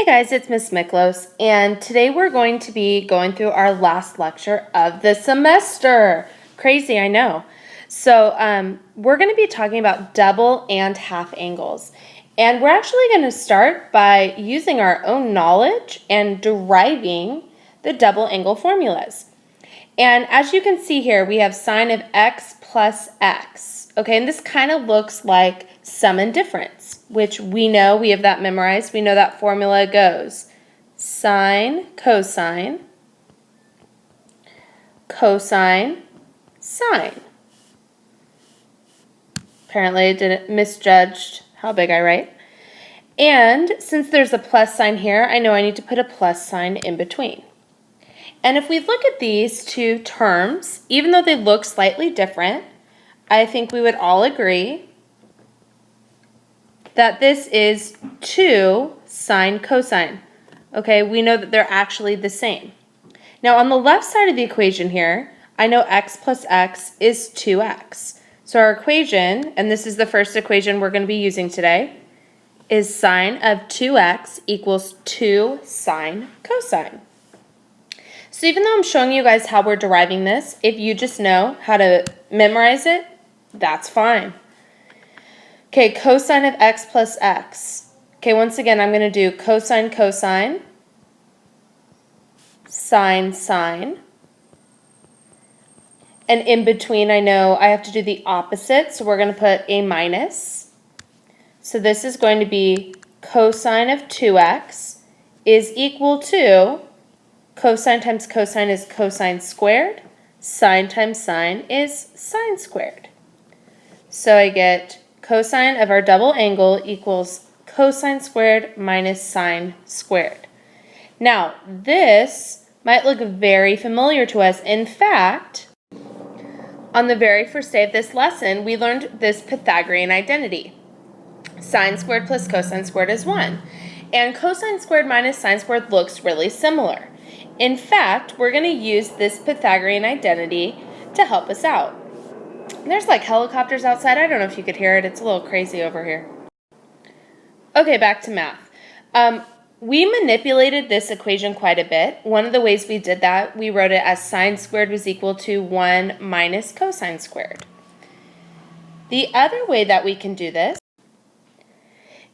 Hey guys, it's Miss Miklos, and today we're going to be going through our last lecture of the semester. Crazy, I know. So we're going to be talking about double and half angles. And we're actually going to start by using our own knowledge and deriving the double angle formulas. And as you can see here, we have sine of x plus x. Okay, and this kind of looks like sum and difference, which we know, we have that memorized. We know that formula goes sine, cosine, cosine, sine. Apparently I didn't misjudged how big I write. And since there's a plus sign here, I know I need to put a plus sign in between. And if we look at these two terms, even though they look slightly different, I think we would all agree that this is 2 sine cosine. Okay, we know that they're actually the same. Now on the left side of the equation here, I know x plus x is 2x. So our equation, and this is the first equation we're going to be using today, is sine of 2x equals 2 sine cosine. So even though I'm showing you guys how we're deriving this, if you just know how to memorize it, that's fine. Okay, cosine of x plus x. Okay, once again, I'm going to do cosine, cosine, sine, sine. And in between, I know I have to do the opposite, so we're going to put a minus. So this is going to be cosine of 2x is equal to, cosine times cosine is cosine squared, sine times sine is sine squared. So I get cosine of our double angle equals cosine squared minus sine squared. Now, this might look very familiar to us. In fact, on the very first day of this lesson, we learned this Pythagorean identity. Sine squared plus cosine squared is 1. And cosine squared minus sine squared looks really similar. In fact, we're going to use this Pythagorean identity to help us out. There's like helicopters outside. I don't know if you could hear it. It's a little crazy over here. Okay, back to math. We manipulated this equation quite a bit. One of the ways we did that, we wrote it as sine squared was equal to 1 minus cosine squared. The other way that we can do this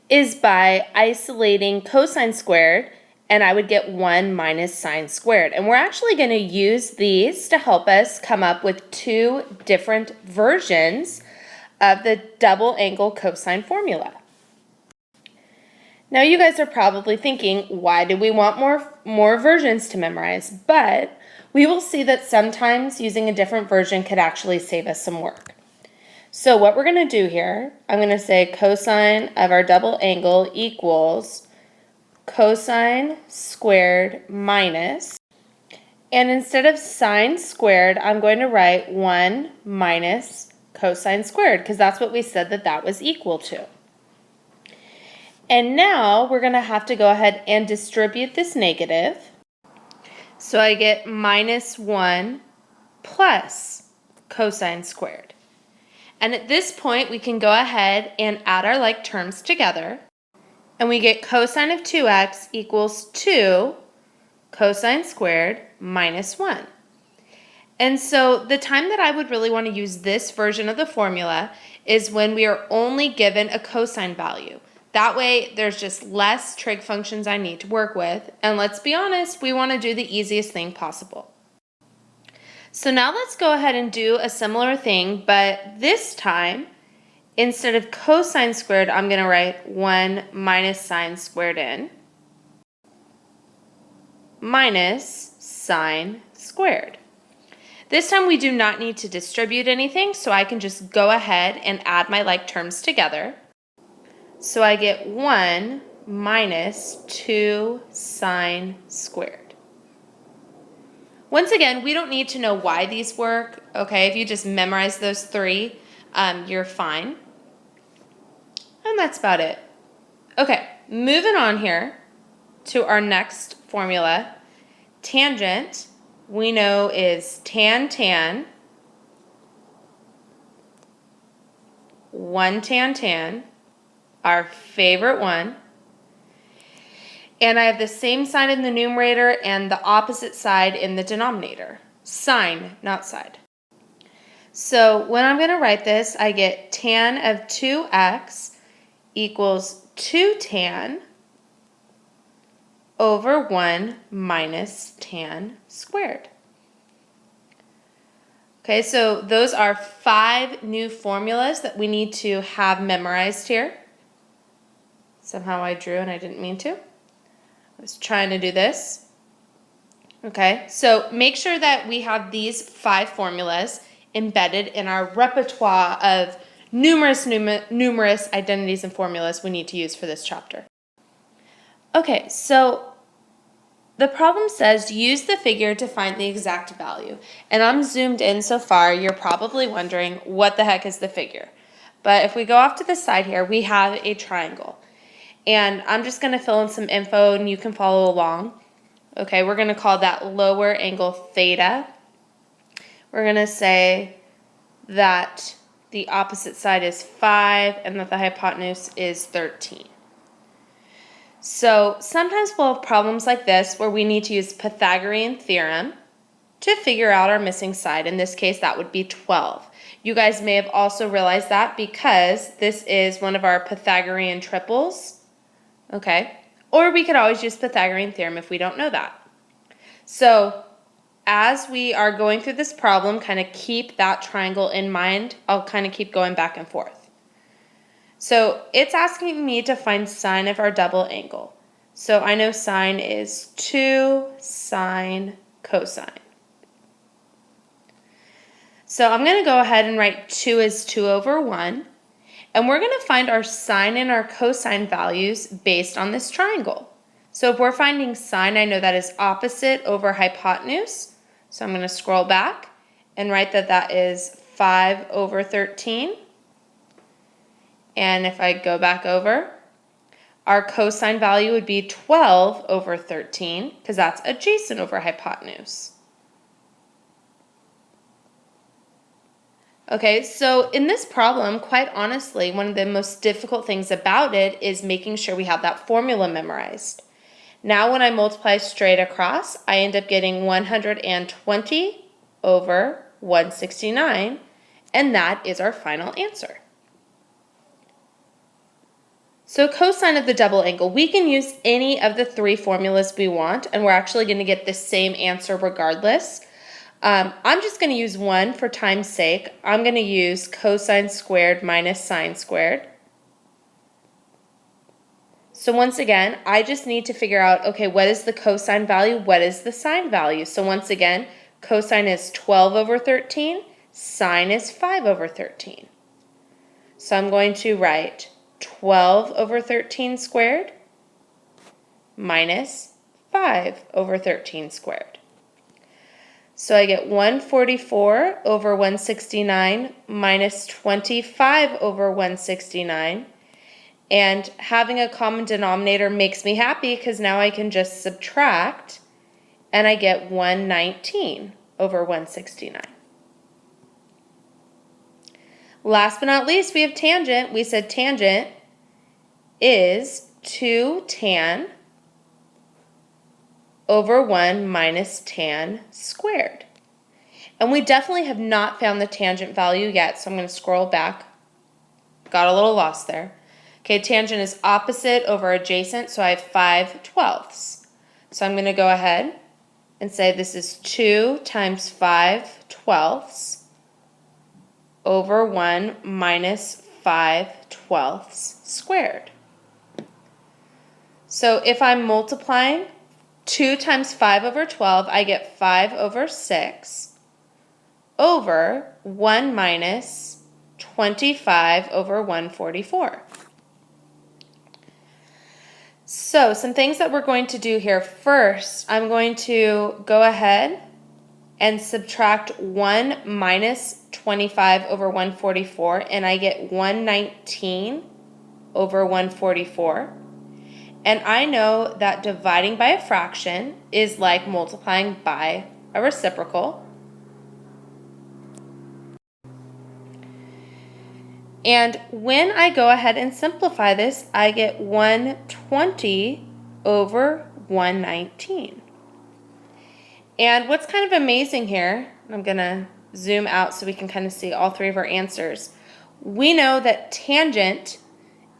is by isolating cosine squared, and I would get 1 minus sine squared. And we're actually going to use these to help us come up with two different versions of the double angle cosine formula. Now you guys are probably thinking, why do we want more versions to memorize? But we will see that sometimes using a different version could actually save us some work. So what we're going to do here, I'm going to say cosine of our double angle equals cosine squared minus, and instead of sine squared, I'm going to write 1 minus cosine squared, because that's what we said that was equal to. And now we're going to have to go ahead and distribute this negative. So I get minus 1 plus cosine squared. And at this point, we can go ahead and add our like terms together. And we get cosine of 2x equals 2 cosine squared minus 1. And so the time that I would really want to use this version of the formula is when we are only given a cosine value. That way, there's just less trig functions I need to work with. And let's be honest, we want to do the easiest thing possible. So now let's go ahead and do a similar thing, but this time, instead of cosine squared, I'm going to write 1 minus sine squared in, minus sine squared. This time we do not need to distribute anything, so I can just go ahead and add my like terms together. So I get 1 minus 2 sine squared. Once again, we don't need to know why these work, okay? If you just memorize those three, you're fine. And that's about it. Okay, moving on here to our next formula. Tangent, we know is tan, 1 tan, our favorite one. And I have the same sign in the numerator and the opposite side in the denominator. Sign, not side. So when I'm going to write this, I get tan of 2x equals 2 tan over 1 minus tan squared. Okay, so those are 5 new formulas that we need to have memorized here. Somehow I drew and I didn't mean to. I was trying to do this. Okay, so make sure that we have these 5 formulas embedded in our repertoire of numerous identities and formulas we need to use for this chapter. Okay, so the problem says use the figure to find the exact value. And I'm zoomed in so far, you're probably wondering what the heck is the figure. But if we go off to the side here, we have a triangle. And I'm just going to fill in some info and you can follow along. Okay, we're going to call that lower angle theta. We're going to say that the opposite side is 5 and that the hypotenuse is 13. So sometimes we'll have problems like this where we need to use Pythagorean theorem to figure out our missing side. In this case, that would be 12. You guys may have also realized that because this is one of our Pythagorean triples. Okay, or we could always use Pythagorean theorem if we don't know that. So as we are going through this problem, kind of keep that triangle in mind. I'll kind of keep going back and forth. So it's asking me to find sine of our double angle. So I know sine is 2 sine cosine. So I'm going to go ahead and write 2 as 2 over 1. And we're going to find our sine and our cosine values based on this triangle. So if we're finding sine, I know that is opposite over hypotenuse. So I'm going to scroll back and write that that is 5 over 13. And if I go back over, our cosine value would be 12 over 13 because that's adjacent over hypotenuse. Okay, so in this problem, quite honestly, one of the most difficult things about it is making sure we have that formula memorized. Now when I multiply straight across, I end up getting 120 over 169, and that is our final answer. So cosine of the double angle, we can use any of the 3 formulas we want, and we're actually going to get the same answer regardless. I'm just going to use one for time's sake. I'm going to use cosine squared minus sine squared. So once again, I just need to figure out, okay, what is the cosine value? What is the sine value? So once again, cosine is 12 over 13. Sine is 5 over 13. So I'm going to write 12 over 13 squared minus 5 over 13 squared. So I get 144 over 169 minus 25 over 169. And having a common denominator makes me happy because now I can just subtract and I get 119 over 169. Last but not least, we have tangent. We said tangent is 2 tan over 1 minus tan squared. And we definitely have not found the tangent value yet, so I'm going to scroll back. Got a little lost there. Okay, tangent is opposite over adjacent, so I have 5/12. So I'm going to go ahead and say this is 2 times 5/12 over 1 minus 5/12 squared. So if I'm multiplying 2 times 5 over 12, I get 5 over 6 over 1 minus 25 over 144. So some things that we're going to do here. First, I'm going to go ahead and subtract 1 minus 25 over 144, and I get 119 over 144. And I know that dividing by a fraction is like multiplying by a reciprocal. And when I go ahead and simplify this, I get 120 over 119. And what's kind of amazing here, I'm going to zoom out so we can kind of see all three of our answers. We know that tangent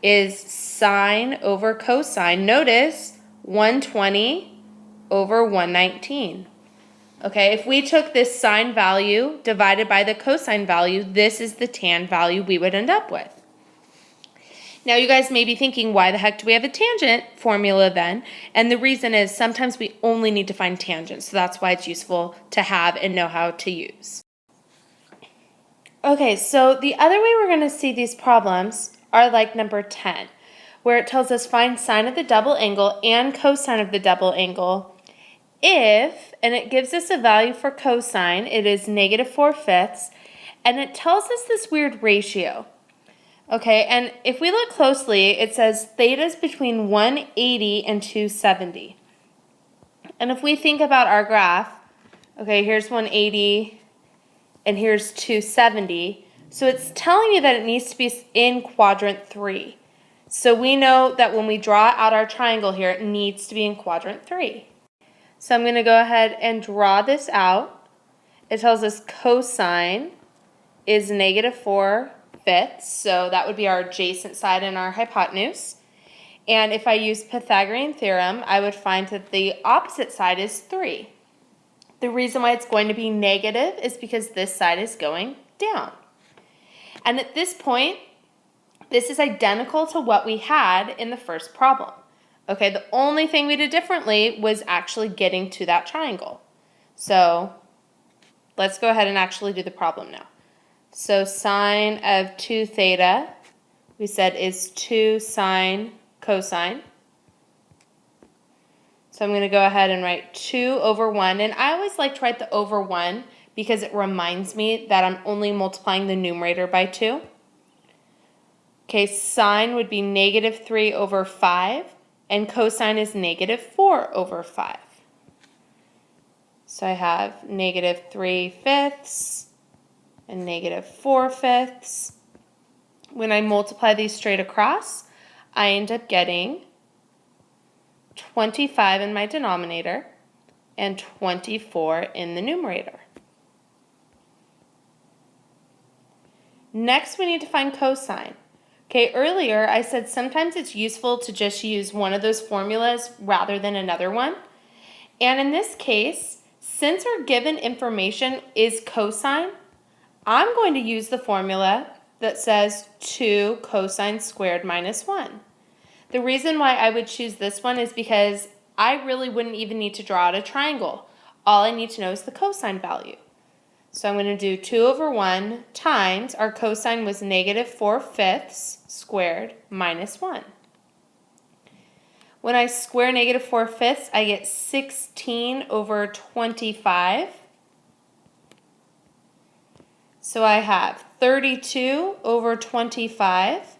is sine over cosine. Notice 120 over 119. Okay, if we took this sine value divided by the cosine value, this is the tan value we would end up with. Now you guys may be thinking, why the heck do we have a tangent formula then? And the reason is sometimes we only need to find tangents, so that's why it's useful to have and know how to use. Okay, so the other way we're going to see these problems are like number 10, where it tells us find sine of the double angle and cosine of the double angle if, and it gives us a value for cosine, it is -4/5, and it tells us this weird ratio. Okay, and if we look closely, it says theta is between 180 and 270. And if we think about our graph, okay, here's 180 and here's 270. So it's telling you that it needs to be in quadrant 3. So we know that when we draw out our triangle here, it needs to be in quadrant 3. So I'm going to go ahead and draw this out. It tells us cosine is -4/5, so that would be our adjacent side and our hypotenuse. And if I use Pythagorean theorem, I would find that the opposite side is 3. The reason why it's going to be negative is because this side is going down. And at this point, this is identical to what we had in the first problem. Okay, the only thing we did differently was actually getting to that triangle. So let's go ahead and actually do the problem now. So sine of 2 theta, we said, is 2 sine cosine. So I'm going to go ahead and write 2 over 1. And I always like to write the over 1 because it reminds me that I'm only multiplying the numerator by 2. Okay, sine would be -3 over 5. And cosine is -4 over 5. So I have -3/5 and -4/5. When I multiply these straight across, I end up getting 25 in my denominator and 24 in the numerator. Next, we need to find cosine. Okay, earlier I said sometimes it's useful to just use one of those formulas rather than another one. And in this case, since our given information is cosine, I'm going to use the formula that says 2 cosine squared minus 1. The reason why I would choose this one is because I really wouldn't even need to draw out a triangle. All I need to know is the cosine value. So I'm going to do 2 over 1 times, our cosine was -4/5 squared minus 1. When I square -4/5, I get 16 over 25. So I have 32 over 25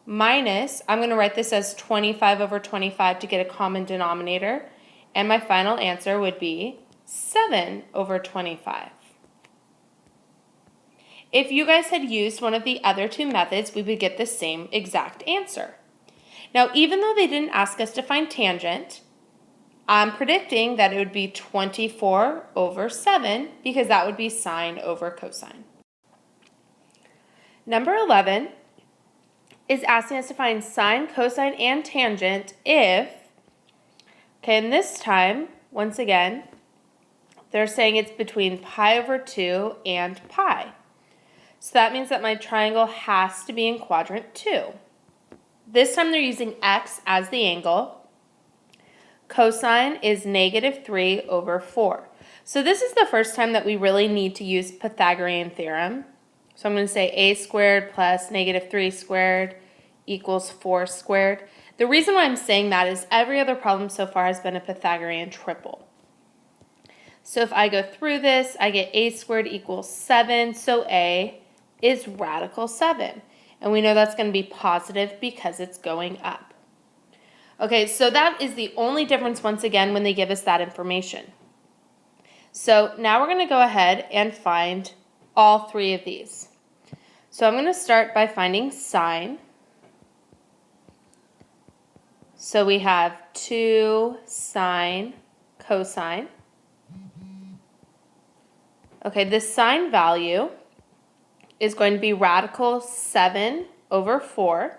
minus, I'm going to write this as 25 over 25 to get a common denominator. And my final answer would be 7 over 25. If you guys had used one of the other two methods, we would get the same exact answer. Now, even though they didn't ask us to find tangent, I'm predicting that it would be 24 over 7 because that would be sine over cosine. Number 11 is asking us to find sine, cosine, and tangent if, okay, and this time, once again, they're saying it's between pi over 2 and pi. So that means that my triangle has to be in quadrant 2. This time they're using x as the angle. Cosine is -3 over 4. So this is the first time that we really need to use Pythagorean theorem. So I'm going to say a squared plus -3 squared equals 4 squared. The reason why I'm saying that is every other problem so far has been a Pythagorean triple. So if I go through this, I get a squared equals 7, so a is radical 7. And we know that's going to be positive because it's going up. Okay, so that is the only difference once again when they give us that information. So now we're going to go ahead and find all three of these. So I'm going to start by finding sine. So we have 2 sine cosine. Okay, this sine value is going to be radical 7 over 4.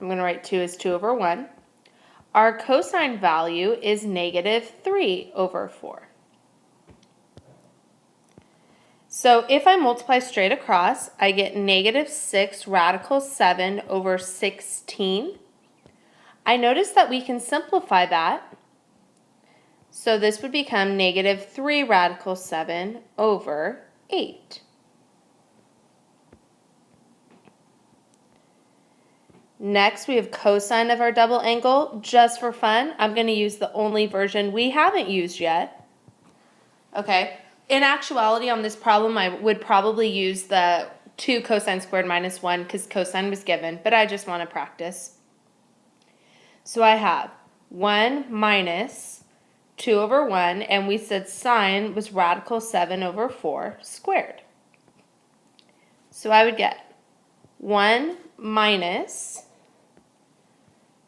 I'm going to write 2 as 2 over 1. Our cosine value is negative 3 over 4. So if I multiply straight across, I get negative 6 radical 7 over 16. I notice that we can simplify that. So this would become negative 3 radical 7 over 8. Next, we have cosine of our double angle. Just for fun, I'm going to use the only version we haven't used yet. Okay, in actuality on this problem, I would probably use the 2 cosine squared minus 1 because cosine was given, but I just want to practice. So I have 1 minus 2 over 1, and we said sine was radical 7 over 4 squared. So I would get 1 minus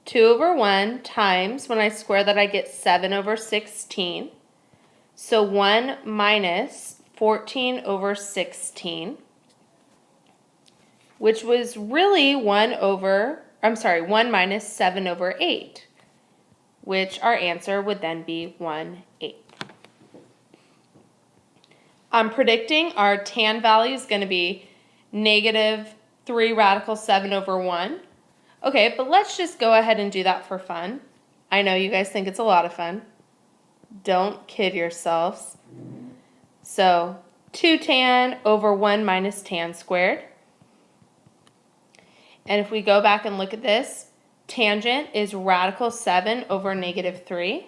2 over 1 times, when I square that I get 7 over 16. So 1 minus 14 over 16, which was really 1 minus 7 over 8, which our answer would then be 1/8. I'm predicting our tan value is going to be negative 3 radical 7 over 1. Okay, but let's just go ahead and do that for fun. I know you guys think it's a lot of fun. Don't kid yourselves. So 2 tan over 1 minus tan squared. And if we go back and look at this, tangent is radical 7 over negative 3.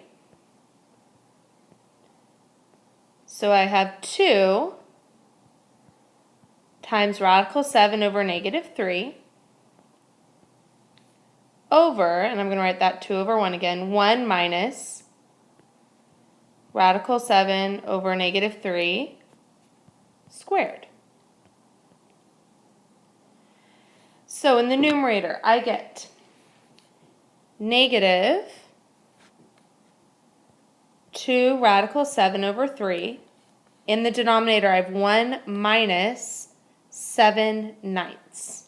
So I have 2 times radical 7 over negative 3 over, and I'm going to write that 2 over 1 again, 1 minus radical 7 over negative 3 squared. So in the numerator, I get negative 2 radical 7 over 3. In the denominator, I have 1 minus 7/9.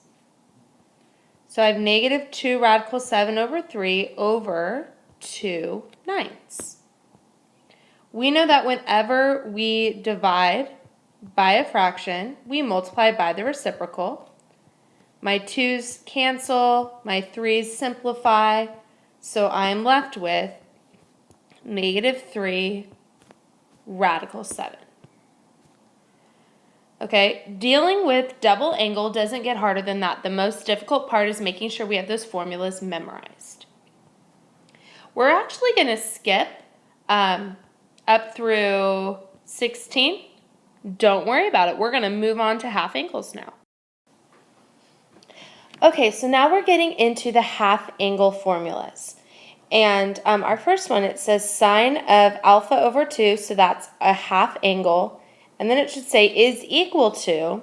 So I have negative 2 radical 7 over 3 over 2/9. We know that whenever we divide by a fraction, we multiply by the reciprocal. My 2's cancel, my 3's simplify, so I'm left with negative 3 radical 7. Okay, dealing with double angle doesn't get harder than that. The most difficult part is making sure we have those formulas memorized. We're actually going to skip up through 16. Don't worry about it. We're going to move on to half angles now. Okay, so now we're getting into the half angle formulas. And our first one, it says sine of alpha over 2, so that's a half angle. And then it should say is equal to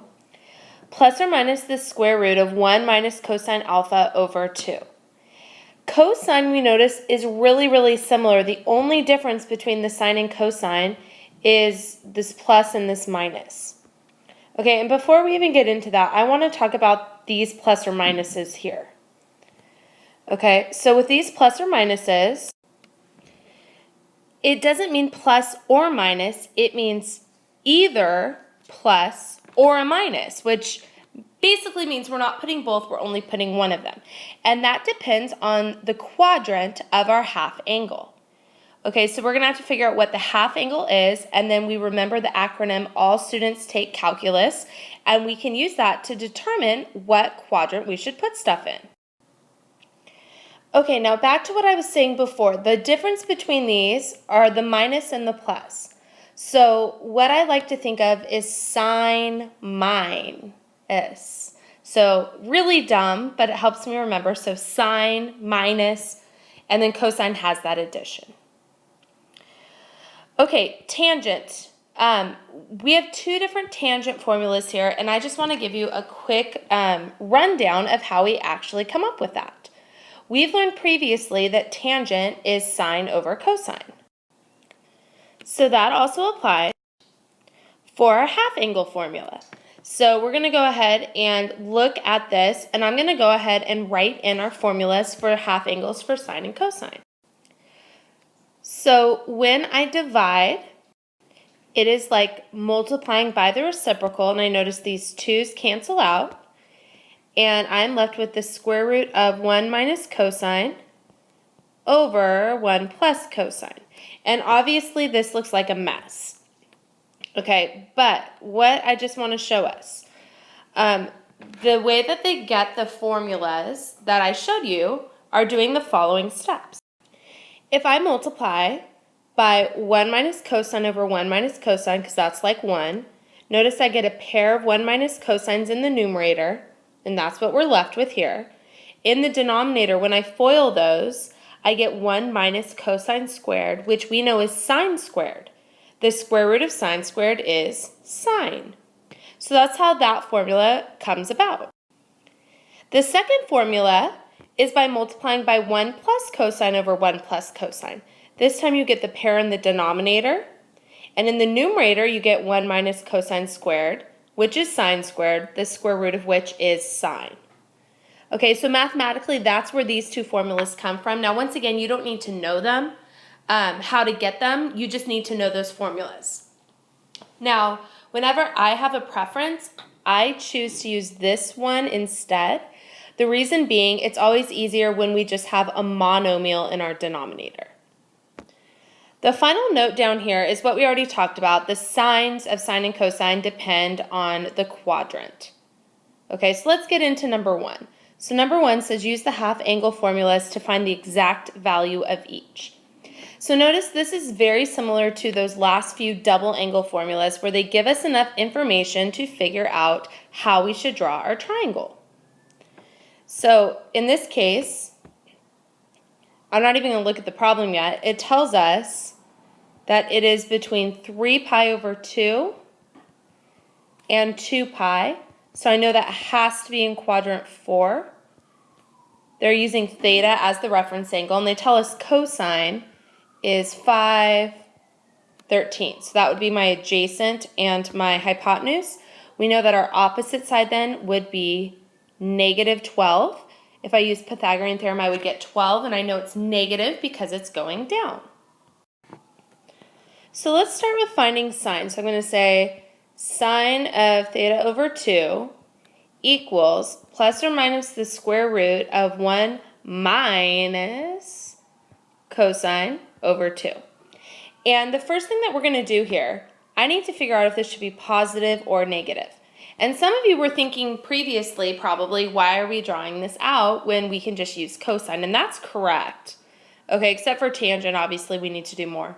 plus or minus the square root of 1 minus cosine alpha over 2. Cosine, we notice, is really, really similar. The only difference between the sine and cosine is this plus and this minus. Okay, and before we even get into that, I want to talk about these plus or minuses here. Okay, so with these plus or minuses, it doesn't mean plus or minus, it means either plus or a minus, which basically means we're not putting both, we're only putting one of them. And that depends on the quadrant of our half angle. Okay, so we're going to have to figure out what the half angle is, and then we remember the acronym all students take calculus, and we can use that to determine what quadrant we should put stuff in. Okay, now back to what I was saying before. The difference between these are the minus and the plus. So what I like to think of is sine minus. So really dumb, but it helps me remember. So sine minus, and then cosine has that addition. Okay, tangent. We have two different tangent formulas here, and I just want to give you a quick rundown of how we actually come up with that. We've learned previously that tangent is sine over cosine. So that also applies for our half angle formula. So we're going to go ahead and look at this, and I'm going to go ahead and write in our formulas for half angles for sine and cosine. So when I divide, it is like multiplying by the reciprocal, and I notice these 2's cancel out, and I'm left with the square root of 1 minus cosine over 1 plus cosine. And obviously this looks like a mess. Okay, but what I just want to show us, the way that they get the formulas that I showed you are doing the following steps. If I multiply by 1 minus cosine over 1 minus cosine, because that's like 1, notice I get a pair of 1 minus cosines in the numerator, and that's what we're left with here. In the denominator, when I FOIL those, I get 1 minus cosine squared, which we know is sine squared. The square root of sine squared is sine. So that's how that formula comes about. The second formula is by multiplying by 1 plus cosine over 1 plus cosine. This time you get the pair in the denominator, and in the numerator you get 1 minus cosine squared, which is sine squared, the square root of which is sine. Okay, so mathematically that's where these two formulas come from. Now once again, you don't need to know them, how to get them, you just need to know those formulas. Now, whenever I have a preference, I choose to use this one instead. The reason being, it's always easier when we just have a monomial in our denominator. The final note down here is what we already talked about. The signs of sine and cosine depend on the quadrant. Okay, so let's get into number 1. So number 1 says use the half angle formulas to find the exact value of each. So notice this is very similar to those last few double angle formulas where they give us enough information to figure out how we should draw our triangle. So in this case, I'm not even going to look at the problem yet. It tells us that it is between 3 pi over 2 and 2 pi. So I know that has to be in quadrant 4. They're using theta as the reference angle, and they tell us cosine is 5/13. So that would be my adjacent and my hypotenuse. We know that our opposite side then would be negative 12. If I use Pythagorean theorem, I would get 12, and I know it's negative because it's going down. So let's start with finding sine. So I'm going to say sine of theta over 2 equals plus or minus the square root of 1 minus cosine over 2. And the first thing that we're going to do here, I need to figure out if this should be positive or negative. And some of you were thinking previously probably, why are we drawing this out when we can just use cosine? And that's correct. Okay, except for tangent, obviously we need to do more.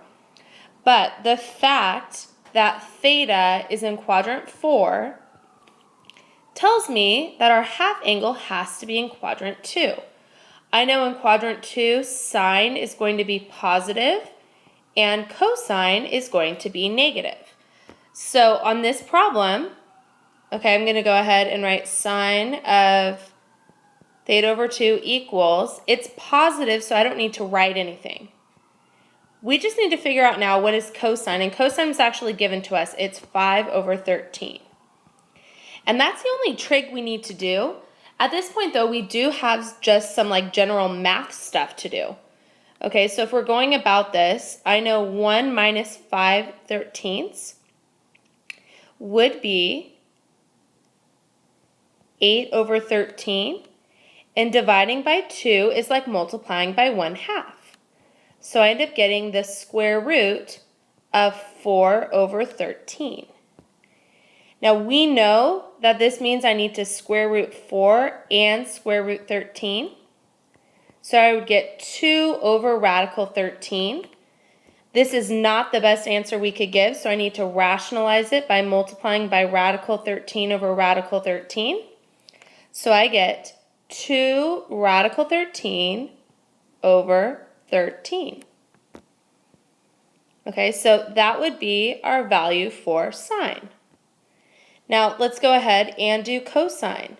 But the fact that theta is in quadrant 4 tells me that our half angle has to be in quadrant 2. I know in quadrant 2, sine is going to be positive and cosine is going to be negative. So on this problem, okay, I'm going to go ahead and write sine of theta over 2 equals, it's positive, so I don't need to write anything. We just need to figure out now what is cosine, and cosine is actually given to us. It's 5/13. And that's the only trig we need to do. At this point, though, we do have just some like general math stuff to do. Okay, so if we're going about this, I know 1 minus 5/13 would be 8/13, and dividing by 2 is like multiplying by 1/2. So I end up getting the square root of 4/13. Now we know that this means I need to square root 4 and square root 13. So I would get 2 over radical 13. This is not the best answer we could give, so I need to rationalize it by multiplying by radical 13 over radical 13. So I get 2 radical 13 over 13. Okay, so that would be our value for sine. Now let's go ahead and do cosine.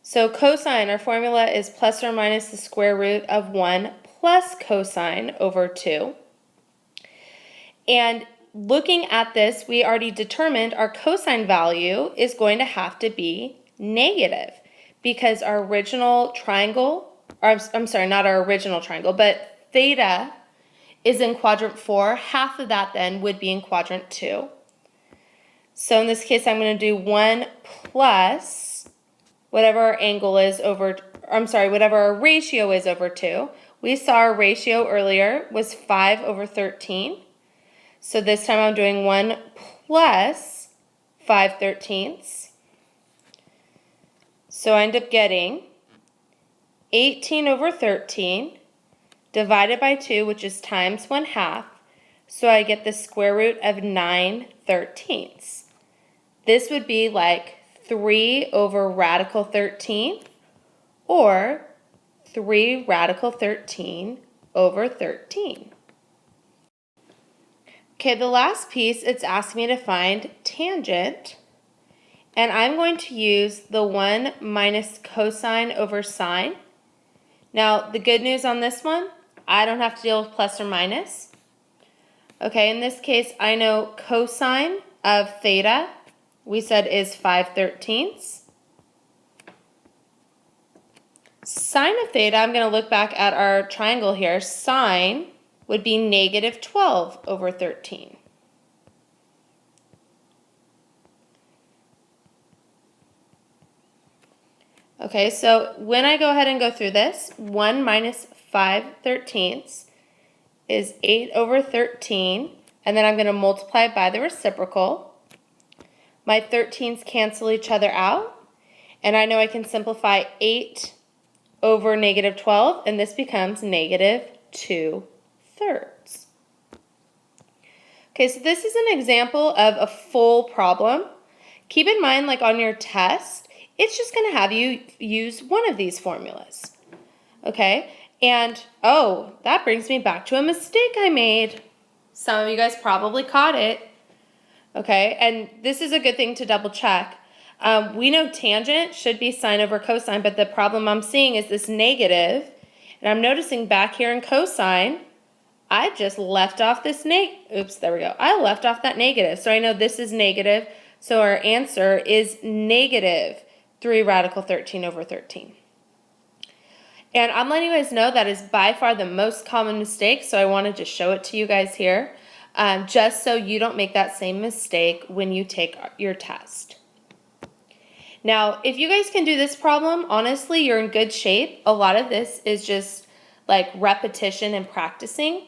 So cosine, our formula is plus or minus the square root of 1 plus cosine over 2. And looking at this, we already determined our cosine value is going to have to be negative because our original triangle, or I'm sorry, not our original triangle, but theta is in quadrant 4. Half of that then would be in quadrant 2. So in this case, I'm going to do 1 plus whatever our angle is over, whatever our ratio is over 2. We saw our ratio earlier was 5 over 13. So this time I'm doing 1 plus 5/13. So I end up getting 18 over 13 divided by 2, which is times 1/2. So I get the square root of 9/13. This would be like 3 over radical 13 or 3 radical 13 over 13. Okay, the last piece, it's asking me to find tangent, and I'm going to use the 1 minus cosine over sine. Now, the good news on this one, I don't have to deal with plus or minus. Okay, in this case, I know cosine of theta, we said is 5/13. Sine of theta, I'm going to look back at our triangle here. Sine would be negative 12 over 13. Okay, so when I go ahead and go through this, 1 minus 5/13 is 8 over 13, and then I'm going to multiply by the reciprocal. My 13s cancel each other out, and I know I can simplify 8 over negative 12, and this becomes negative 2/3. Okay, so this is an example of a full problem. Keep in mind, like on your test, it's just going to have you use one of these formulas. Okay, and oh, that brings me back to a mistake I made. Some of you guys probably caught it. Okay, and this is a good thing to double check. We know tangent should be sine over cosine, but the problem I'm seeing is this negative, and I'm noticing back here in cosine, I just left off this I left off that negative, so I know this is negative, so our answer is negative 3 radical 13 over 13. And I'm letting you guys know that is by far the most common mistake, so I wanted to show it to you guys here, just so you don't make that same mistake when you take your test. Now, if you guys can do this problem, honestly, you're in good shape. A lot of this is just like repetition and practicing.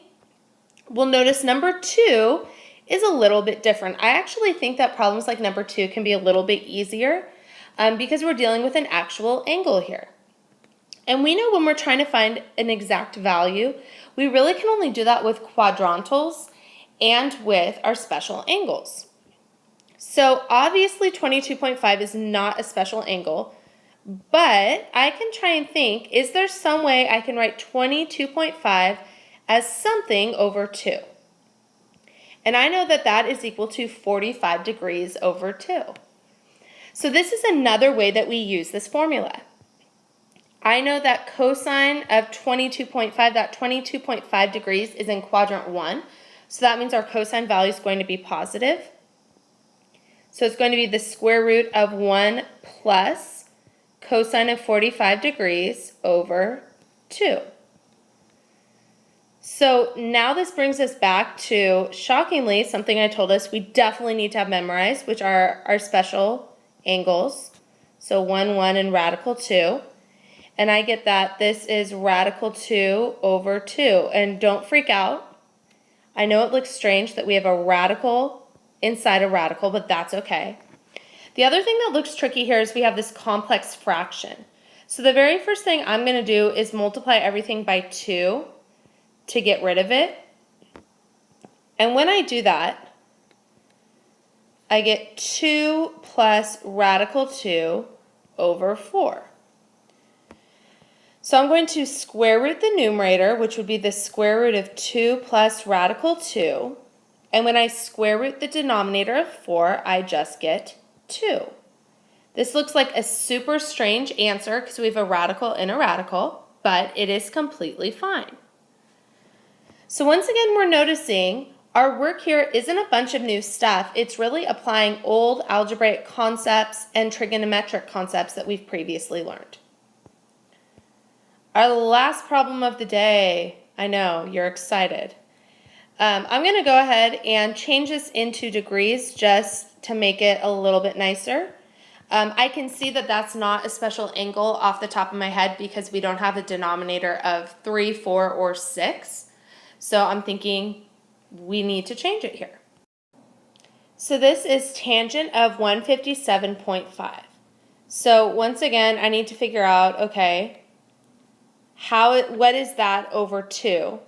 We'll notice number 2 is a little bit different. I actually think that problems like number 2 can be a little bit easier because we're dealing with an actual angle here. And we know when we're trying to find an exact value, we really can only do that with quadrantals and with our special angles. So obviously 22.5 is not a special angle, but I can try and think, is there some way I can write 22.5 as something over 2? And I know that that is equal to 45 degrees over 2. So this is another way that we use this formula. I know that cosine of 22.5, that 22.5 degrees is in quadrant 1. So that means our cosine value is going to be positive. So it's going to be the square root of 1 plus cosine of 45 degrees over 2. So now this brings us back to, shockingly, something I told us we definitely need to have memorized, which are our special angles. So 1, 1, and radical 2. And I get that this is radical 2 over 2. And don't freak out. I know it looks strange that we have a radical inside a radical, but that's okay. The other thing that looks tricky here is we have this complex fraction. So the very first thing I'm going to do is multiply everything by 2 to get rid of it. And when I do that, I get 2 plus radical 2 over 4. So I'm going to square root the numerator, which would be the square root of 2 plus radical 2. And when I square root the denominator of 4, I just get 2. This looks like a super strange answer because we have a radical and a radical, but it is completely fine. So once again, we're noticing our work here isn't a bunch of new stuff. It's really applying old algebraic concepts and trigonometric concepts that we've previously learned. Our last problem of the day. I know, you're excited. I'm going to go ahead and change this into degrees just to make it a little bit nicer. I can see that that's not a special angle off the top of my head because we don't have a denominator of 3, 4, or 6. So I'm thinking we need to change it here. So this is tangent of 157.5. So once again, I need to figure out, okay, what is that over 2?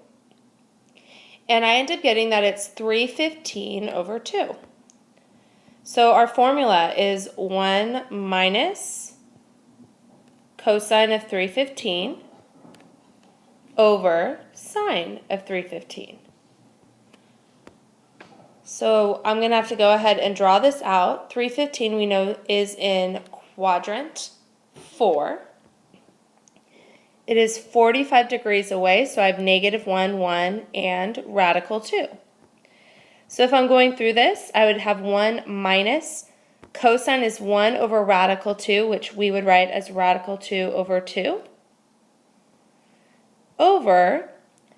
And I end up getting that it's 315 over 2. So our formula is 1 minus cosine of 315 over sine of 315. So I'm going to have to go ahead and draw this out. 315 we know is in quadrant 4. It is 45 degrees away, so I have -1, 1, and radical 2. So if I'm going through this, I would have 1 minus cosine is 1 over radical 2, which we would write as radical 2 over 2, over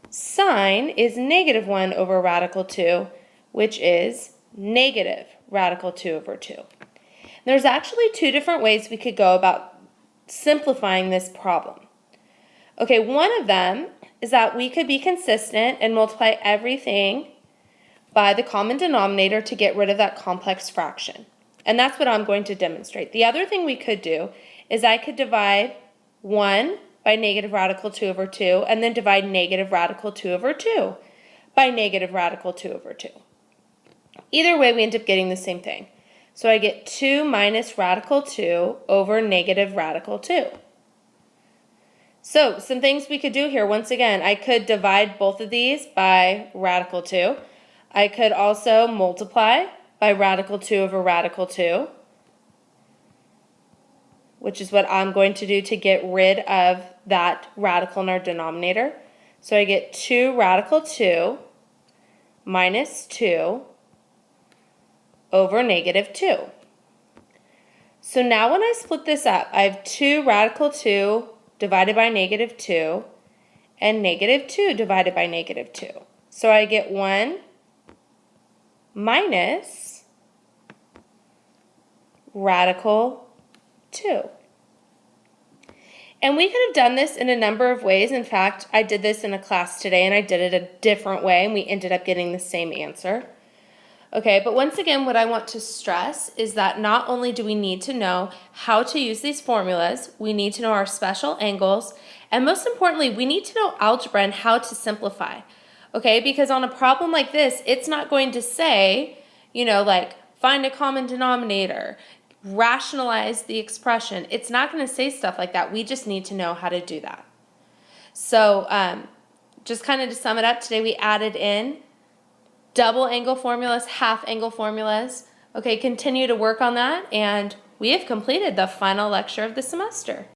sine is -1 over radical 2, which is negative radical 2 over 2. There's actually 2 different ways we could go about simplifying this problem. Okay, one of them is that we could be consistent and multiply everything by the common denominator to get rid of that complex fraction. And that's what I'm going to demonstrate. The other thing we could do is I could divide 1 by negative radical 2 over 2 and then divide negative radical 2 over 2 by negative radical 2 over 2. Either way, we end up getting the same thing. So I get 2 minus radical 2 over negative radical 2. So some things we could do here, once again, I could divide both of these by radical 2. I could also multiply by radical 2 over radical 2, which is what I'm going to do to get rid of that radical in our denominator. So I get 2 radical 2 minus 2 over negative 2. So now when I split this up, I have 2 radical 2 divided by negative 2 and negative 2 divided by negative 2. So I get 1 minus radical 2. And we could have done this in a number of ways. In fact, I did this in a class today and I did it a different way and we ended up getting the same answer. Okay, but once again, what I want to stress is that not only do we need to know how to use these formulas, we need to know our special angles, and most importantly, we need to know algebra and how to simplify. Okay, because on a problem like this, it's not going to say, like find a common denominator, rationalize the expression. It's not going to say stuff like that. We just need to know how to do that. So just kind of to sum it up, today we added in double angle formulas, half angle formulas. Okay, continue to work on that, and we have completed the final lecture of the semester.